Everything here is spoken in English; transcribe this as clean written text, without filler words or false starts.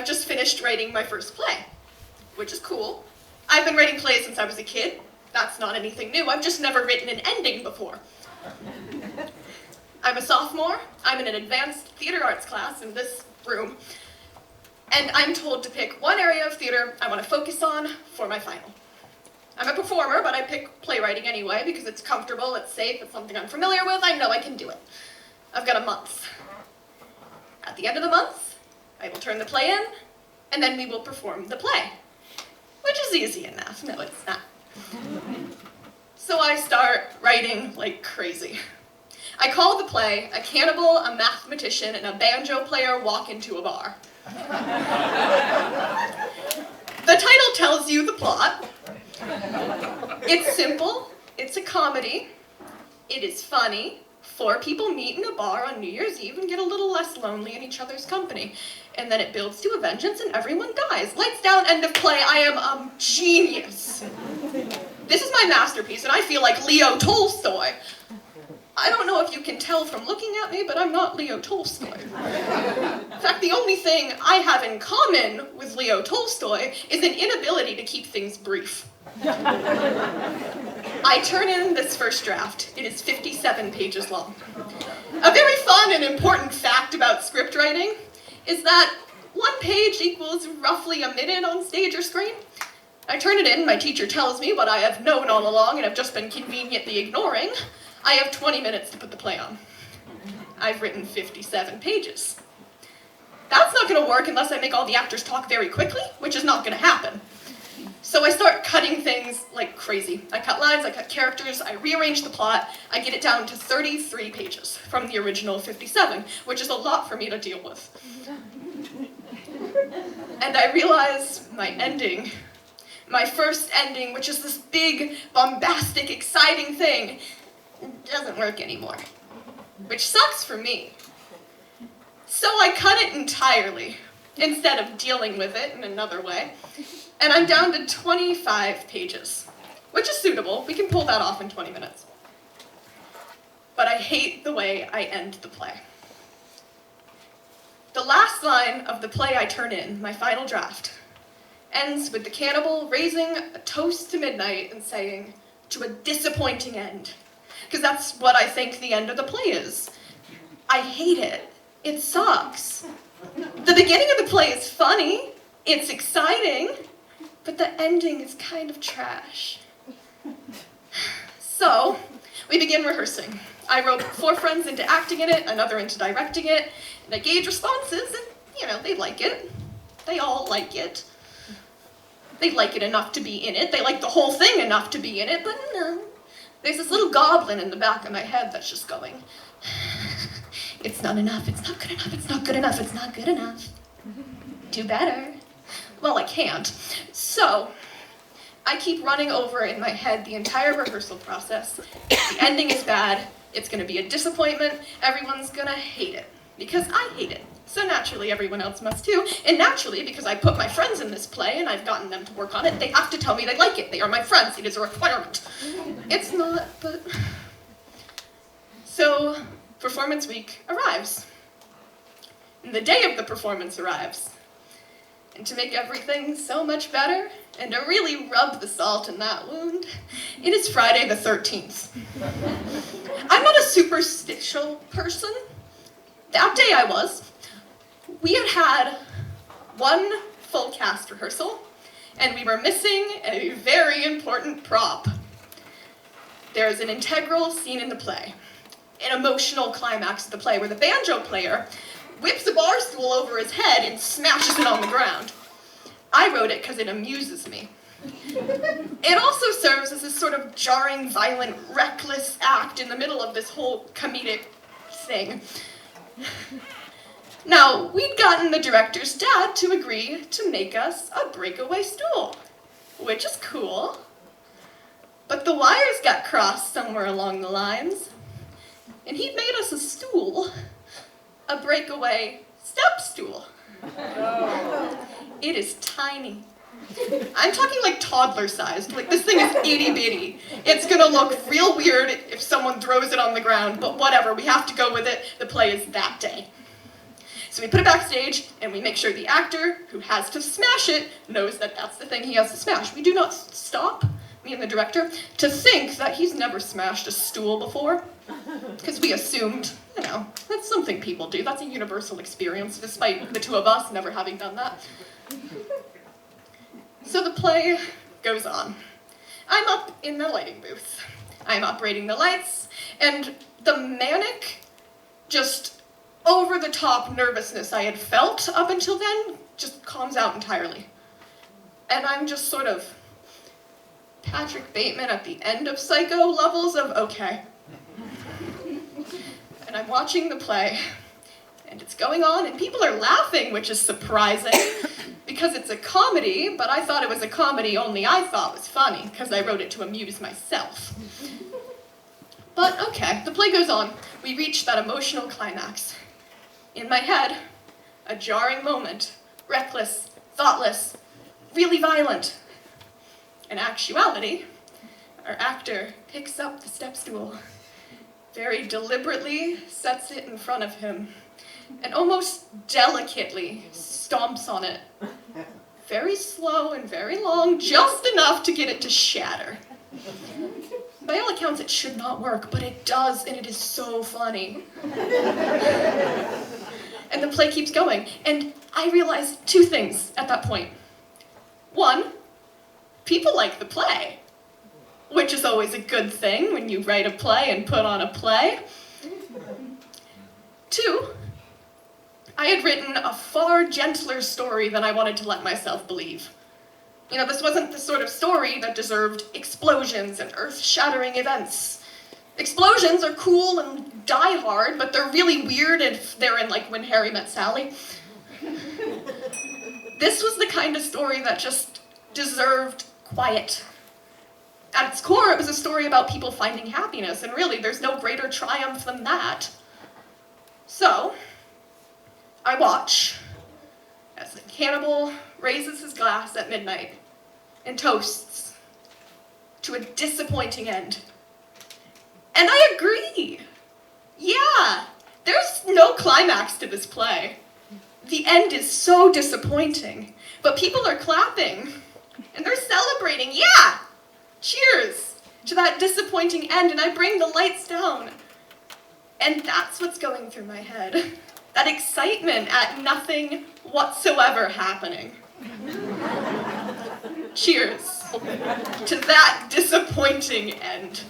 I've just finished writing my first play, which is cool. I've been writing plays since I was a kid. That's not anything new. I've just never written an ending before. I'm a sophomore. I'm in an advanced theater arts class in this room. And I'm told to pick one area of theater I want to focus on for my final. I'm a performer, but I pick playwriting anyway because it's comfortable, it's safe, it's something I'm familiar with. I know I can do it. I've got a month. At the end of the month, I will turn the play in, and then we will perform the play, which is easy enough. No, it's not. So I start writing like crazy. I call the play "A Cannibal, a Mathematician, and a Banjo Player Walk into a Bar." The title tells you the plot. It's simple, it's a comedy, it is funny. 4 people meet in a bar on New Year's Eve and get a little less lonely in each other's company. And then it builds to a vengeance and everyone dies. Lights down, end of play. I am a genius. This is my masterpiece and I feel like Leo Tolstoy. I don't know if you can tell from looking at me, but I'm not Leo Tolstoy. In fact, the only thing I have in common with Leo Tolstoy is an inability to keep things brief. I turn in this first draft. It is 57 pages long. A very fun and important fact about script writing is that 1 page equals roughly a minute on stage or screen. I turn it in, my teacher tells me what I have known all along and have just been conveniently ignoring. I have 20 minutes to put the play on. I've written 57 pages. That's not going to work unless I make all the actors talk very quickly, which is not going to happen. So I start cutting things like crazy. I cut lines, I cut characters, I rearrange the plot, I get it down to 33 pages from the original 57, which is a lot for me to deal with. And I realize my ending, my first ending, which is this big, bombastic, exciting thing, doesn't work anymore, which sucks for me. So I cut it entirely, instead of dealing with it in another way, and I'm down to 25 pages, which is suitable. We can pull that off in 20 minutes. But I hate the way I end the play. The last line of the play I turn in, my final draft, ends with the cannibal raising a toast to midnight and saying, "To a disappointing end." Because that's what I think the end of the play is. I hate it. It sucks. The beginning of the play is funny, it's exciting, but the ending is kind of trash. So, we begin rehearsing. I roped 4 friends into acting in it, another into directing it, and I gauge responses, and, they like it. They all like it. They like it enough to be in it. They like the whole thing enough to be in it, but no. There's this little goblin in the back of my head that's just going, "It's not enough, it's not good enough, it's not good enough, it's not good enough. Do better." Well, I can't. So, I keep running over in my head the entire rehearsal process. The ending is bad, it's gonna be a disappointment, everyone's gonna hate it. Because I hate it. So naturally everyone else must too, and naturally because I put my friends in this play and I've gotten them to work on it, they have to tell me they like it. They are my friends, it is a requirement. It's not, but... So, performance week arrives. And the day of the performance arrives. And to make everything so much better, and to really rub the salt in that wound, it is Friday the 13th. I'm not a superstitious person. That day I was. We had 1 full cast rehearsal, and we were missing a very important prop. There is an integral scene in the play, an emotional climax of the play, where the banjo player whips a bar stool over his head and smashes it on the ground. I wrote it because it amuses me. It also serves as this sort of jarring, violent, reckless act in the middle of this whole comedic thing. Now, we'd gotten the director's dad to agree to make us a breakaway stool, which is cool. But the wires got crossed somewhere along the lines, and he'd made us a stool, a breakaway step stool. It is tiny. I'm talking like toddler-sized. Like, this thing is itty-bitty. It's gonna look real weird if someone throws it on the ground, but whatever, we have to go with it. The play is that day. So we put it backstage, and we make sure the actor who has to smash it knows that that's the thing he has to smash. We do not stop, me and the director, to think that he's never smashed a stool before, because we assumed, that's something people do. That's a universal experience, despite the two of us never having done that. So the play goes on. I'm up in the lighting booth. I'm operating the lights, and the manic, just over-the-top nervousness I had felt up until then just calms out entirely. And I'm just sort of Patrick Bateman at the end of Psycho levels of okay. And I'm watching the play, and it's going on, and people are laughing, which is surprising, because it's a comedy, but I thought it was a comedy only I thought was funny, because I wrote it to amuse myself. But okay, the play goes on. We reach that emotional climax. In my head, a jarring moment, reckless, thoughtless, really violent. In actuality, our actor picks up the step stool, very deliberately sets it in front of him, and almost delicately stomps on it. Very slow and very long, just enough to get it to shatter. By all accounts, it should not work, but it does, and it is so funny. And the play keeps going, and I realized two things at that point. One, people like the play, which is always a good thing when you write a play and put on a play. Two, I had written a far gentler story than I wanted to let myself believe. This wasn't the sort of story that deserved explosions and earth-shattering events. Explosions are cool and die hard, but they're really weird if they're in, When Harry Met Sally. This was the kind of story that just deserved quiet. At its core, it was a story about people finding happiness, and really, there's no greater triumph than that. So, I watch as the cannibal raises his glass at midnight and toasts to a disappointing end. And I agree. Yeah, there's no climax to this play. The end is so disappointing, but people are clapping and they're celebrating. Yeah, cheers to that disappointing end, and I bring the lights down. And that's what's going through my head. That excitement at nothing whatsoever happening. Cheers to that disappointing end.